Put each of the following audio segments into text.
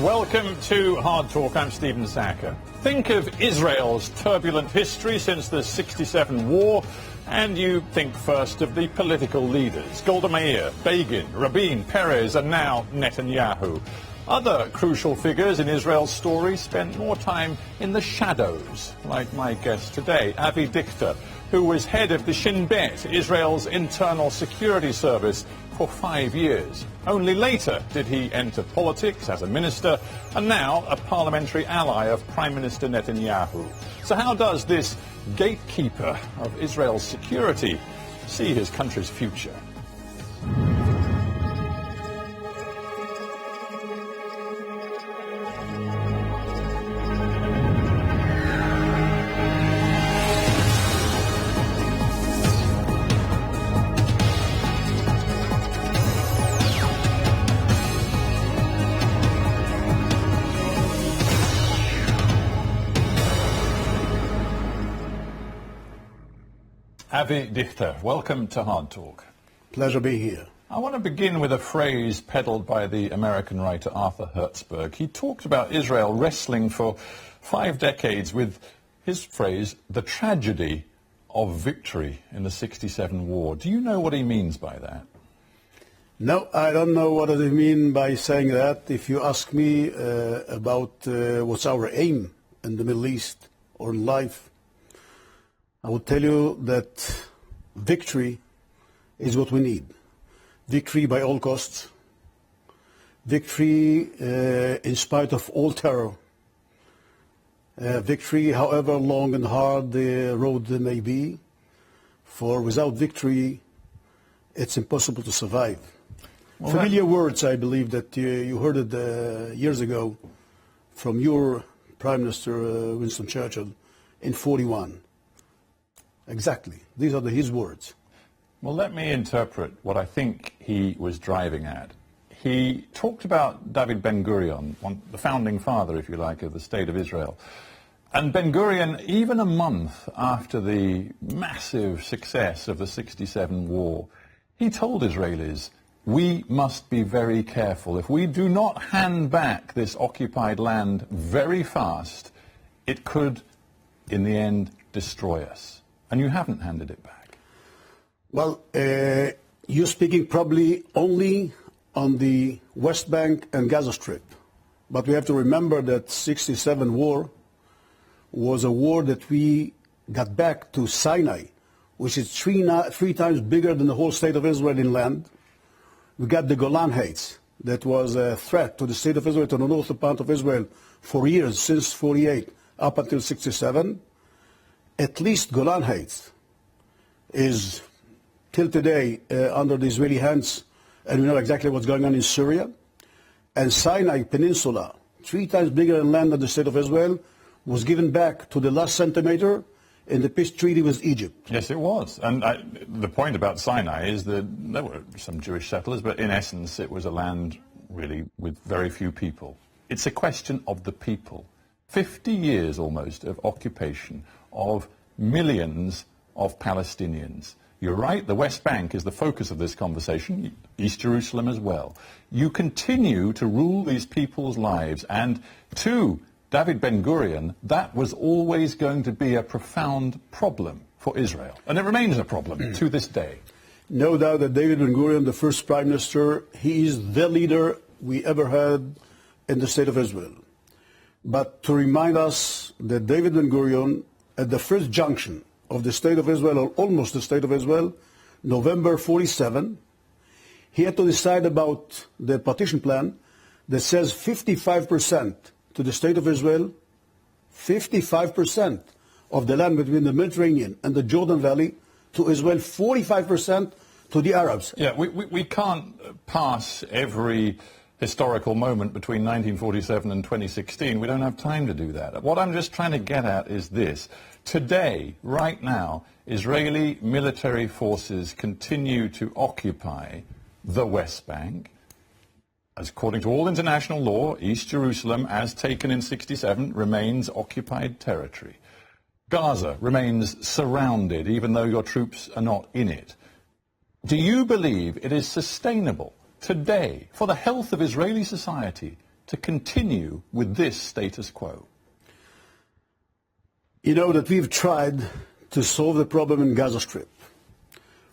Welcome to Hard Talk. I'm Stephen Sacker. Think of Israel's turbulent history since the '67 war, and you think first of the political leaders, Golda Meir, Begin, Rabin, Peres, and now Netanyahu. Other crucial figures in Israel's story spent more time in the shadows, like my guest today, Avi Dichter, who was head of the Shin Bet, Israel's internal security service, for 5 years. Only later did he enter politics as a minister and now a parliamentary ally of Prime Minister Netanyahu. So how does this gatekeeper of Israel's security see his country's future? Avi Dichter, welcome to Hard Talk. Pleasure being here. I want to begin with a phrase peddled by the American writer Arthur Hertzberg. He talked about Israel wrestling for 5 decades with his phrase, the tragedy of victory in the '67 war. Do you know what he means by that? No, I don't know what I mean by saying that. If you ask me about what's our aim in the Middle East or in life, I would tell you that victory is what we need. Victory by all costs. Victory in spite of all terror. Victory, however long and hard the road may be. For without victory, it's impossible to survive. Well, familiar words, I believe, that you heard it years ago from your Prime Minister, Winston Churchill, in '41. Exactly. These are his words. Well, let me interpret what I think he was driving at. He talked about David Ben-Gurion, the founding father, if you like, of the State of Israel. And Ben-Gurion, even a month after the massive success of the '67 war, he told Israelis, we must be very careful. If we do not hand back this occupied land very fast, it could, in the end, destroy us. And you haven't handed it back. Well, you're speaking probably only on the West Bank and Gaza Strip. But we have to remember that '67 war was a war that we got back to Sinai, which is three times bigger than the whole state of Israel in land. We got the Golan Heights, that was a threat to the state of Israel, to the northern part of Israel, for years, since '48 up until '67. At least Golan Heights is, till today, under the Israeli hands, and we know exactly what's going on in Syria. And Sinai Peninsula, 3 times bigger in land than the state of Israel, was given back to the last centimeter in the peace treaty with Egypt. Yes, it was. And the point about Sinai is that there were some Jewish settlers, but in essence it was a land really with very few people. It's a question of the people. 50 years almost of occupation of millions of Palestinians. You're right, the West Bank is the focus of this conversation, East Jerusalem as well. You continue to rule these people's lives, and to David Ben-Gurion, that was always going to be a profound problem for Israel. And it remains a problem to this day. No doubt that David Ben-Gurion, the first Prime Minister, he is the leader we ever had in the state of Israel. But to remind us that David Ben-Gurion, at the first junction of the State of Israel, or almost the State of Israel, November '47, he had to decide about the partition plan that says 55% to the State of Israel, 55% of the land between the Mediterranean and the Jordan Valley to Israel, 45% to the Arabs. Yeah, we can't pass every historical moment between 1947 and 2016. We don't have time to do that. What I'm just trying to get at is this. Today, right now, Israeli military forces continue to occupy the West Bank. As according to all international law, East Jerusalem, as taken in '67, remains occupied territory. Gaza remains surrounded, even though your troops are not in it. Do you believe it is sustainable today, for the health of Israeli society, to continue with this status quo? You know that we've tried to solve the problem in Gaza Strip.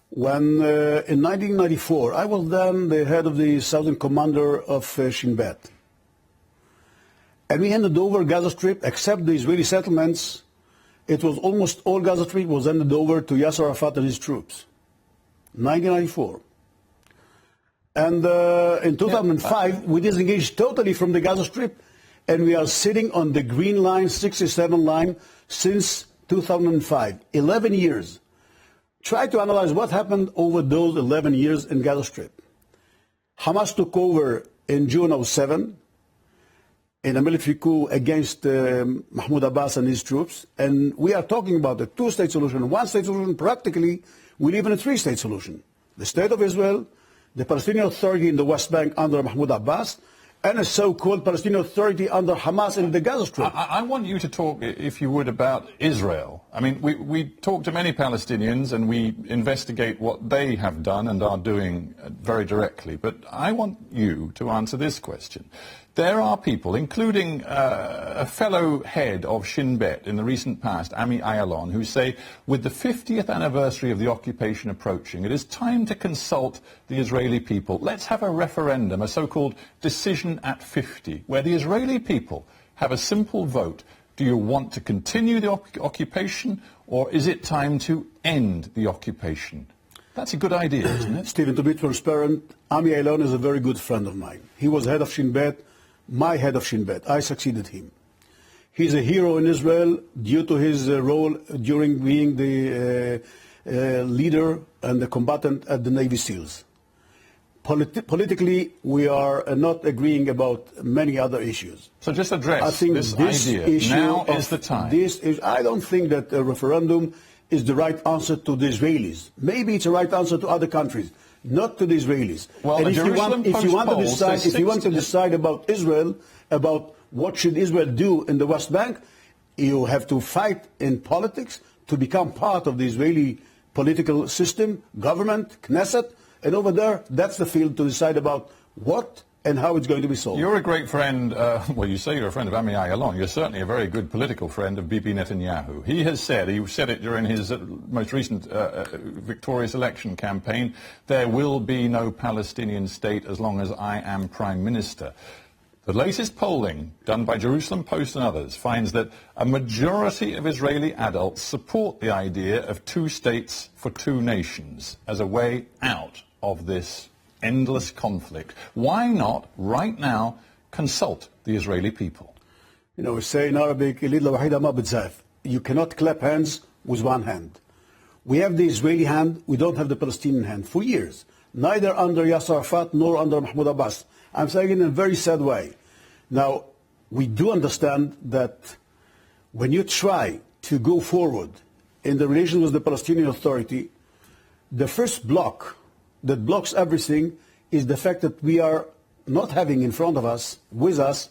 When in 1994, I was then the head of the Southern Commander of Shin Bet. And we handed over Gaza Strip, except the Israeli settlements. It was almost all Gaza Strip was handed over to Yasser Arafat and his troops. 1994. And in 2005, we disengaged totally from the Gaza Strip, and we are sitting on the green line, 67 line, since 2005, 11 years. Try to analyze what happened over those 11 years in Gaza Strip. Hamas took over in June of 2007 in a military coup against Mahmoud Abbas and his troops, and we are talking about a two-state solution, one-state solution. Practically, we live in a three-state solution. The State of Israel, the Palestinian Authority in the West Bank under Mahmoud Abbas, and a so-called Palestinian Authority under Hamas in the Gaza Strip. I want you to talk, if you would, about Israel. I mean, we talk to many Palestinians and we investigate what they have done and are doing very directly. But I want you to answer this question. There are people, including a fellow head of Shin Bet in the recent past, Avi Dichter, who say, with the 50th anniversary of the occupation approaching, it is time to consult the Israeli people. Let's have a referendum, a so-called decision at 50, where the Israeli people have a simple vote. Do you want to continue the occupation, or is it time to end the occupation? That's a good idea, isn't it? Stephen, to be transparent, Avi Dichter is a very good friend of mine. He was head of Shin Bet, my head of Shin Bet. I succeeded him. He's a hero in Israel due to his role during being the leader and the combatant at the Navy SEALs. Politically, we are not agreeing about many other issues. So just address I think this idea. Issue now is the time. I don't think that a referendum is the right answer to the Israelis. Maybe it's the right answer to other countries, not to the Israelis. Well, and if you want to decide about Israel, about what should Israel do in the West Bank, you have to fight in politics to become part of the Israeli political system, government, Knesset, and over there, that's the field to decide about what and how it's going to be solved. You're a great friend, well, you say you're a friend of Avi Dichter. You're certainly a very good political friend of Bibi Netanyahu. He said it during his most recent victorious election campaign, there will be no Palestinian state as long as I am Prime Minister. The latest polling done by Jerusalem Post and others finds that a majority of Israeli adults support the idea of two states for two nations as a way out of this endless conflict. Why not, right now, consult the Israeli people? You know, we say in Arabic, you cannot clap hands with one hand. We have the Israeli hand, we don't have the Palestinian hand for years, neither under Yasser Arafat nor under Mahmoud Abbas. I'm saying it in a very sad way. Now, we do understand that when you try to go forward in the relations with the Palestinian Authority, the first block that blocks everything is the fact that we are not having in front of us, with us,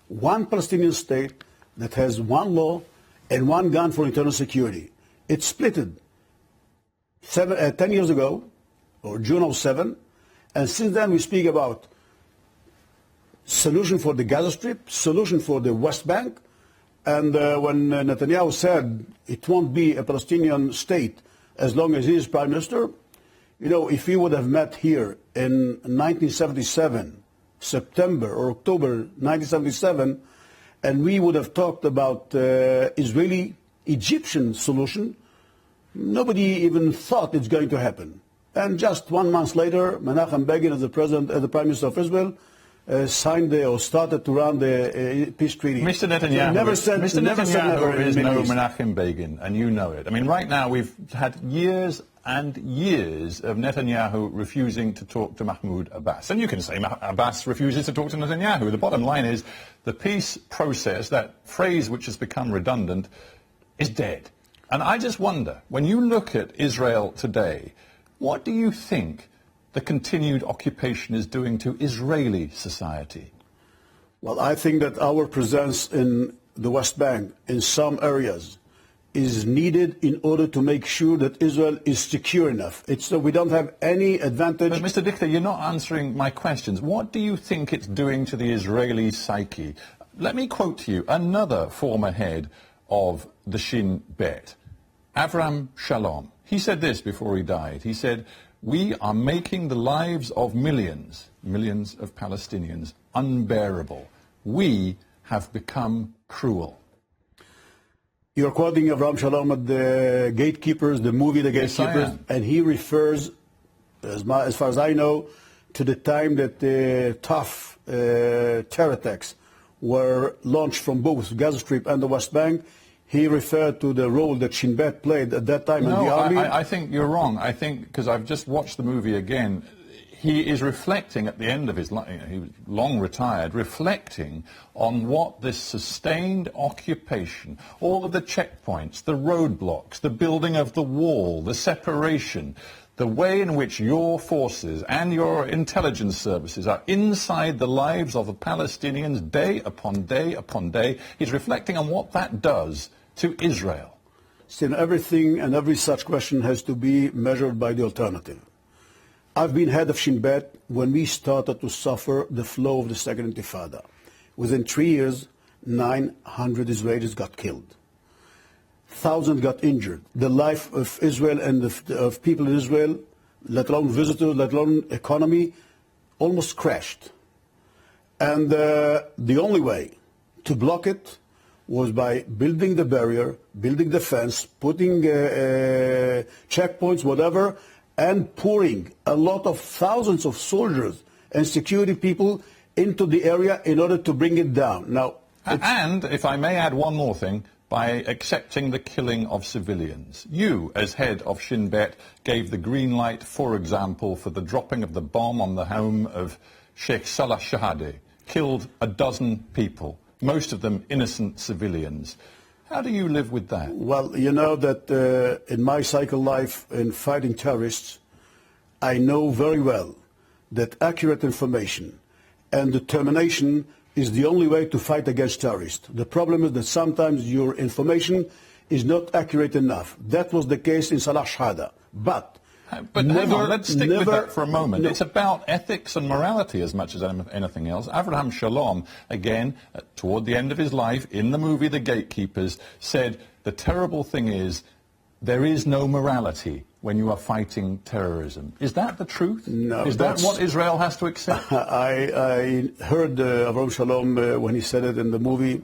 one Palestinian state that has one law and one gun for internal security. It's splitted 10 years ago, or June of 2007, and since then we speak about solution for the Gaza Strip, solution for the West Bank, and when Netanyahu said it won't be a Palestinian state as long as he is Prime Minister, you know, if we would have met here in 1977, September or October 1977, and we would have talked about Israeli-Egyptian solution, nobody even thought it's going to happen. And just 1 month later, Menachem Begin, as the Prime Minister of Israel, signed or started to run the peace treaty. Mr. Netanyahu, never is no Menachem Begin, and you know it. I mean, right now we've had years and years of Netanyahu refusing to talk to Mahmoud Abbas. And you can say Abbas refuses to talk to Netanyahu. The bottom line is the peace process, that phrase which has become redundant, is dead. And I just wonder, when you look at Israel today, what do you think the continued occupation is doing to Israeli society? Well, I think that our presence in the West Bank, in some areas, is needed in order to make sure that Israel is secure enough. We don't have any advantage. But Mr. Dichter, you're not answering my questions. What do you think it's doing to the Israeli psyche? Let me quote to you another former head of the Shin Bet, Avram Shalom. He said this before he died. He said, "We are making the lives of millions of Palestinians unbearable. We have become cruel." You're quoting Avram Shalom at the Gatekeepers, the movie The Gatekeepers, and he refers, as far as I know, to the time that the tough terror attacks were launched from both Gaza Strip and the West Bank. He referred to the role that Shin Bet played at that time in the army. I think you're wrong. I think, because I've just watched the movie again, he is reflecting at the end of his life, he was long retired, reflecting on what this sustained occupation, all of the checkpoints, the roadblocks, the building of the wall, the separation, the way in which your forces and your intelligence services are inside the lives of the Palestinians day upon day upon day. He's reflecting on what that does to Israel. So everything and every such question has to be measured by the alternative. I've been head of Shin Bet when we started to suffer the flow of the Second Intifada. Within 3 years, 900 Israelis got killed. Thousands got injured. The life of Israel and of people in Israel, let alone visitors, let alone economy, almost crashed. And the only way to block it was by building the barrier, building the fence, putting checkpoints, whatever, and pouring a lot of thousands of soldiers and security people into the area in order to bring it down. Now, and if I may add one more thing, by accepting the killing of civilians. You, as head of Shin Bet, gave the green light, for example, for the dropping of the bomb on the home of Sheikh Salah Shahade, killed a dozen people, most of them innocent civilians. How do you live with that? Well, you know that in my cycle life in fighting terrorists, I know very well that accurate information and determination is the only way to fight against terrorists. The problem is that sometimes your information is not accurate enough. That was the case in Salah Shahada. But hang on, let's stick with that for a moment. No. It's about ethics and morality as much as anything else. Avraham Shalom, again, toward the end of his life, in the movie The Gatekeepers, said the terrible thing is there is no morality when you are fighting terrorism. Is that the truth? No. Is that what Israel has to accept? I heard Avraham Shalom when he said it in the movie.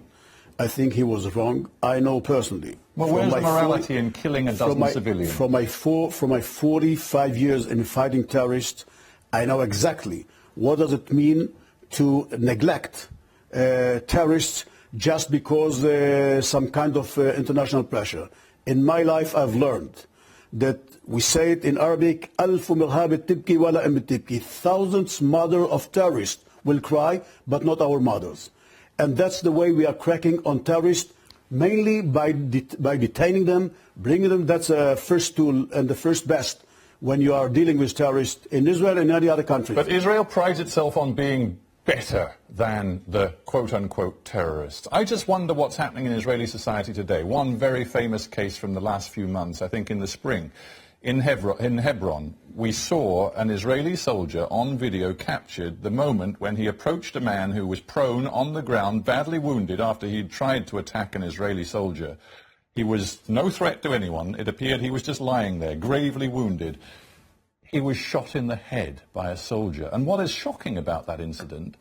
I think he was wrong. I know personally. Well, where's the morality in killing a dozen civilians? From my 45 years in fighting terrorists, I know exactly what does it mean to neglect terrorists just because some kind of international pressure. In my life, I've learned that we say it in Arabic, ألف مرهبة تبكي ولا أم تبكي. Thousands mother of terrorists will cry, but not our mothers. And that's the way we are cracking on terrorists, mainly by detaining them, bringing them. That's a first tool and the first best when you are dealing with terrorists in Israel and any other country. But Israel prides itself on being better than the quote-unquote terrorists. I just wonder what's happening in Israeli society today. One very famous case from the last few months, I think in the spring, in Hebron, we saw an Israeli soldier on video captured the moment when he approached a man who was prone on the ground, badly wounded after he'd tried to attack an Israeli soldier. He was no threat to anyone. It appeared he was just lying there, gravely wounded. He was shot in the head by a soldier. And what is shocking about that incident,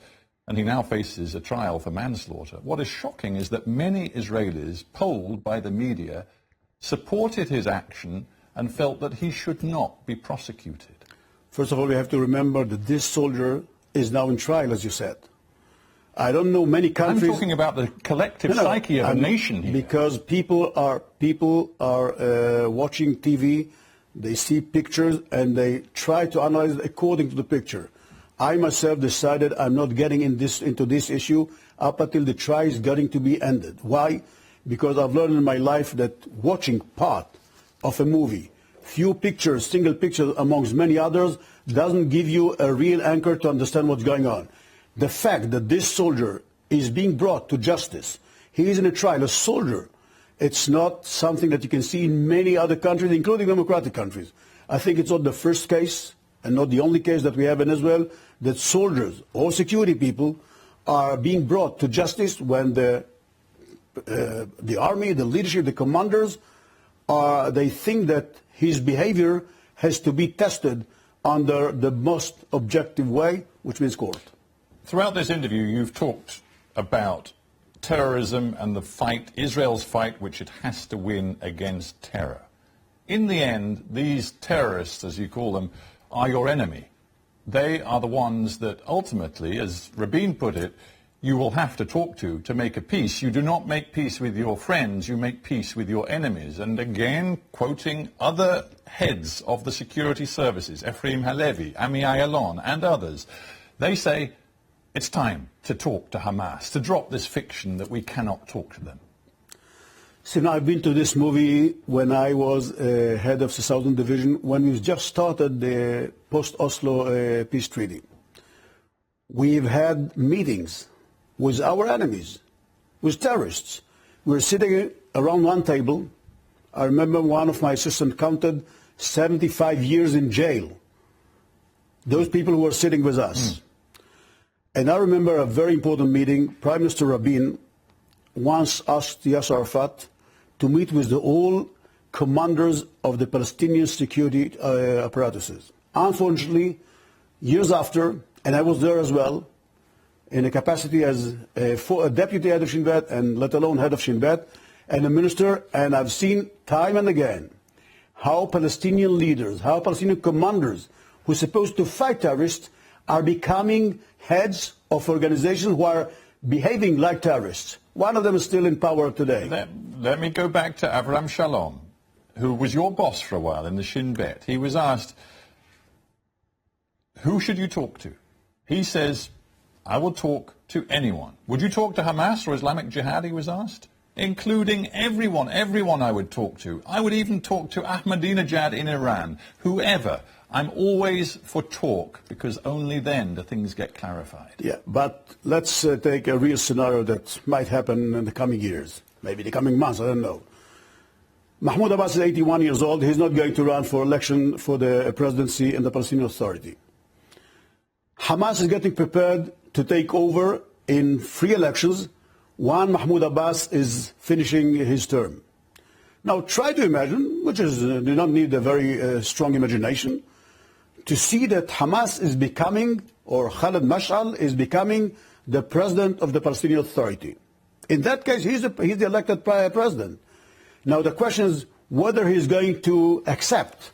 and he now faces a trial for manslaughter, what is shocking is that many Israelis, polled by the media, supported his action and felt that he should not be prosecuted. First of all, we have to remember that this soldier is now in trial, as you said. I don't know many countries. I'm talking about the collective psyche of a nation here. Because people are watching TV, they see pictures, and they try to analyze it according to the picture. I myself decided I'm not getting into this issue up until the trial is going to be ended. Why? Because I've learned in my life that watching part of a movie, few pictures, single pictures amongst many others, doesn't give you a real anchor to understand what's going on. The fact that this soldier is being brought to justice, he is in a trial, a soldier, It's not something that you can see in many other countries, including democratic countries. I think it's not the first case and not the only case that we have in Israel that soldiers or security people are being brought to justice when the army, the leadership, the commanders, they think that his behavior has to be tested under the most objective way, which means court. Throughout this interview, you've talked about terrorism and the fight, Israel's fight, which it has to win against terror. In the end, these terrorists, as you call them, are your enemy. They are the ones that ultimately, as Rabin put it, you will have to talk to make a peace. You do not make peace with your friends, you make peace with your enemies. And again, quoting other heads of the security services, Ephraim Halevi, Ami Ayalon, and others, they say it's time to talk to Hamas, to drop this fiction that we cannot talk to them. See, now I've been to this movie when I was head of the Southern Division, when we just started the post-Oslo peace treaty. We've had meetings with our enemies, with terrorists. We were sitting around one table. I remember one of my assistants counted 75 years in jail. Those people who were sitting with us. And I remember a very important meeting. Prime Minister Rabin once asked Yasser Arafat to meet with all commanders of the Palestinian security apparatuses. Unfortunately, years after, and I was there as well, in a capacity as a deputy head of Shin Bet, and let alone head of Shin Bet, and a minister, and I've seen time and again how Palestinian leaders, how Palestinian commanders who are supposed to fight terrorists are becoming heads of organizations who are behaving like terrorists. One of them is still in power today. Let me go back to Avram Shalom, who was your boss for a while in the Shin Bet. He was asked, who should you talk to? He says, I will talk to anyone. Would you talk to Hamas or Islamic Jihad, he was asked? Including everyone I would talk to. I would even talk to Ahmadinejad in Iran, whoever. I'm always for talk, because only then do things get clarified. Yeah, but let's take a real scenario that might happen in the coming years, maybe the coming months, I don't know. Mahmoud Abbas is 81 years old. He's not going to run for election for the presidency in the Palestinian Authority. Hamas is getting prepared to take over in free elections when Mahmoud Abbas is finishing his term. Now try to imagine, which is, do not need a very strong imagination, to see that Hamas is becoming, or Khaled Mash'al is becoming the president of the Palestinian Authority. In that case, he's the elected president. Now the question is whether he's going to accept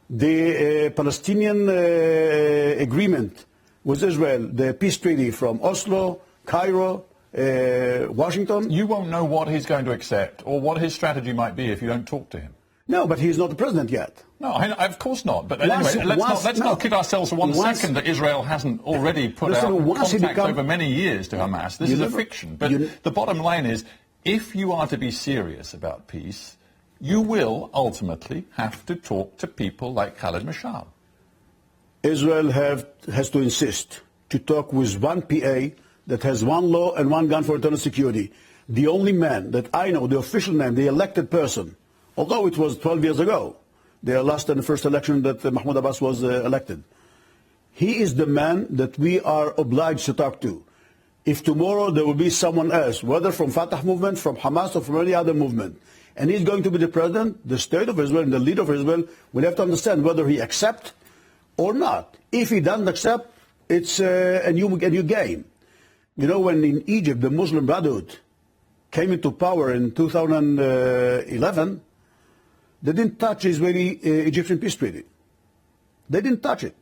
the Palestinian agreement with Israel, the peace treaty from Oslo, Cairo, Washington. You won't know what he's going to accept or what his strategy might be if you don't talk to him. No, but he's not the president yet. No, of course not. But anyway, let's not kid ourselves for one second that Israel hasn't already put out contacts over many years to Hamas. This is a fiction. But the bottom line is, if you are to be serious about peace, you will ultimately have to talk to people like Khaled Mash'al. Israel has to insist to talk with one PA that has one law and one gun for internal security. The only man that I know, the official man, the elected person, although it was 12 years ago, the last and the first election that Mahmoud Abbas was elected. He is the man that we are obliged to talk to. If tomorrow there will be someone else, whether from Fatah movement, from Hamas, or from any other movement, and he's going to be the president, the state of Israel and the leader of Israel will have to understand whether he accepts or not. If he doesn't accept, it's a new game. You know, when in Egypt the Muslim Brotherhood came into power in 2011, they didn't touch Israeli-Egyptian peace treaty. They didn't touch it.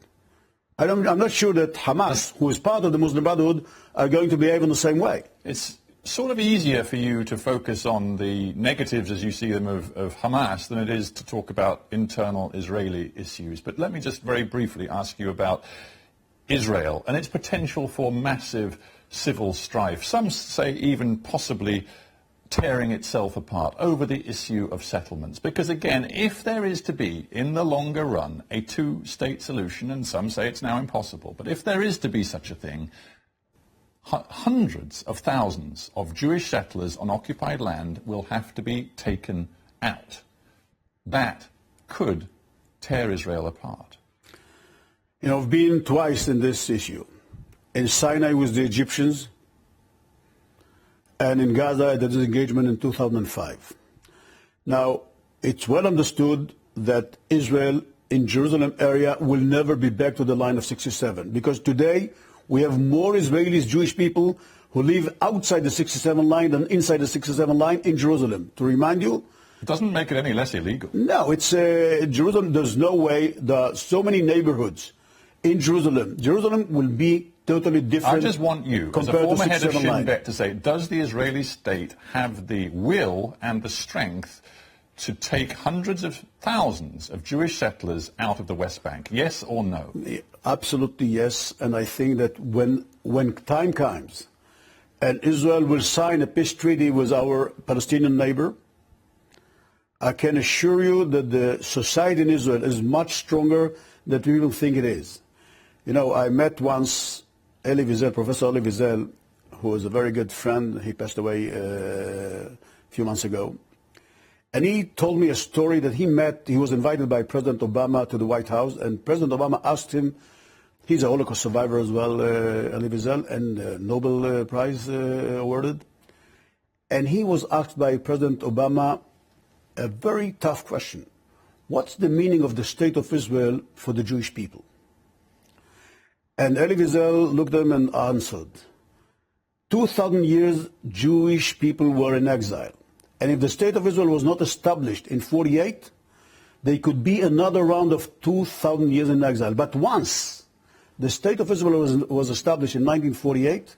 I'm not sure that Hamas, who is part of the Muslim Brotherhood, are going to behave in the same way. It's sort of easier for you to focus on the negatives as you see them of Hamas than it is to talk about internal Israeli issues. But let me just very briefly ask you about Israel and its potential for massive civil strife. Some say even possibly tearing itself apart over the issue of settlements. Because again, if there is to be, in the longer run, a two-state solution, and some say it's now impossible, but if there is to be such a thing, hundreds of thousands of Jewish settlers on occupied land will have to be taken out. That could tear Israel apart. You know, I've been twice in this issue. In Sinai with the Egyptians, and in Gaza at the disengagement in 2005. Now, it's well understood that Israel in Jerusalem area will never be back to the line of 67, because today we have more Israelis, Jewish people, who live outside the 67 line than inside the 67 line in Jerusalem. To remind you, it doesn't make it any less illegal. No, it's Jerusalem. There's no way. There are so many neighborhoods in Jerusalem. Jerusalem will be totally different. I just want you, as a former head of Shin Bet, to say, does the Israeli state have the will and the strength to take hundreds of thousands of Jewish settlers out of the West Bank? Yes or no? Absolutely yes. And I think that when time comes and Israel will sign a peace treaty with our Palestinian neighbor, I can assure you that the society in Israel is much stronger than we even think it is. You know, I met once Elie Wiesel, Professor Elie Wiesel, who was a very good friend. He passed away a few months ago. And he told me a story that he was invited by President Obama to the White House, and President Obama asked him, he's a Holocaust survivor as well, Elie Wiesel, and Nobel Prize awarded. And he was asked by President Obama a very tough question. What's the meaning of the state of Israel for the Jewish people? And Elie Wiesel looked at him and answered, 2,000 years Jewish people were in exile. And if the state of Israel was not established in 48, there could be another round of 2,000 years in exile. But once the state of Israel was established in 1948,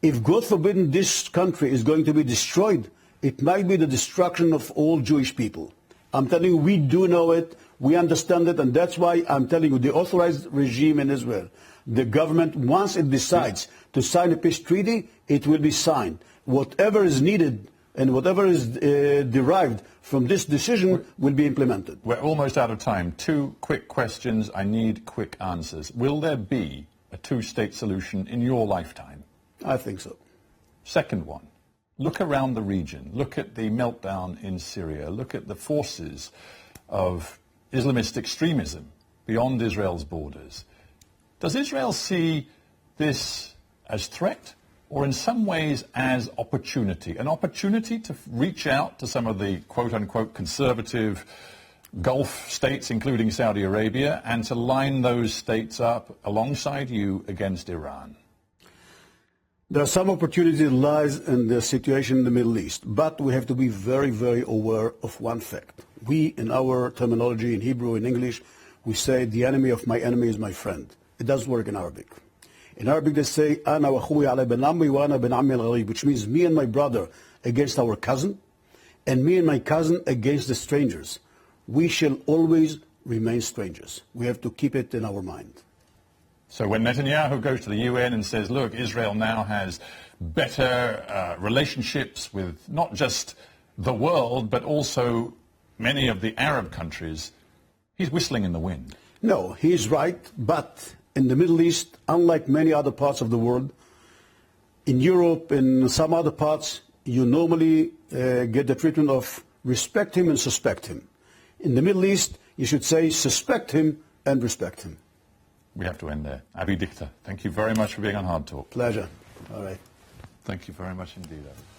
if God forbid this country is going to be destroyed, it might be the destruction of all Jewish people. I'm telling you, we do know it, we understand it, and that's why I'm telling you, the authorized regime in Israel, the government, once it decides to sign a peace treaty, it will be signed. Whatever is needed and whatever is derived from this decision will be implemented. We're almost out of time. Two quick questions. I need quick answers. Will there be a two-state solution in your lifetime? I think so. Second one. Look around the region. Look at the meltdown in Syria. Look at the forces of Islamist extremism beyond Israel's borders. Does Israel see this as threat or in some ways as opportunity? An opportunity to reach out to some of the quote-unquote conservative Gulf states, including Saudi Arabia, and to line those states up alongside you against Iran? There are some opportunities that lies in the situation in the Middle East, but we have to be very, very aware of one fact. We, in our terminology, in Hebrew, in English, we say the enemy of my enemy is my friend. It doesn't work in Arabic. In Arabic they say, Ana wa akhuya ala bin ammi wa ana bin ammi al-gharib, which means me and my brother against our cousin, and me and my cousin against the strangers. We shall always remain strangers. We have to keep it in our mind. So when Netanyahu goes to the UN and says, look, Israel now has better relationships with not just the world, but also many of the Arab countries, he's whistling in the wind. No, he's right, but in the Middle East, unlike many other parts of the world, in Europe, in some other parts, you normally get the treatment of respect him and suspect him. In the Middle East, you should say suspect him and respect him. We have to end there. Avi Dichter, thank you very much for being on Hard Talk. Pleasure. All right. Thank you very much indeed, Avi.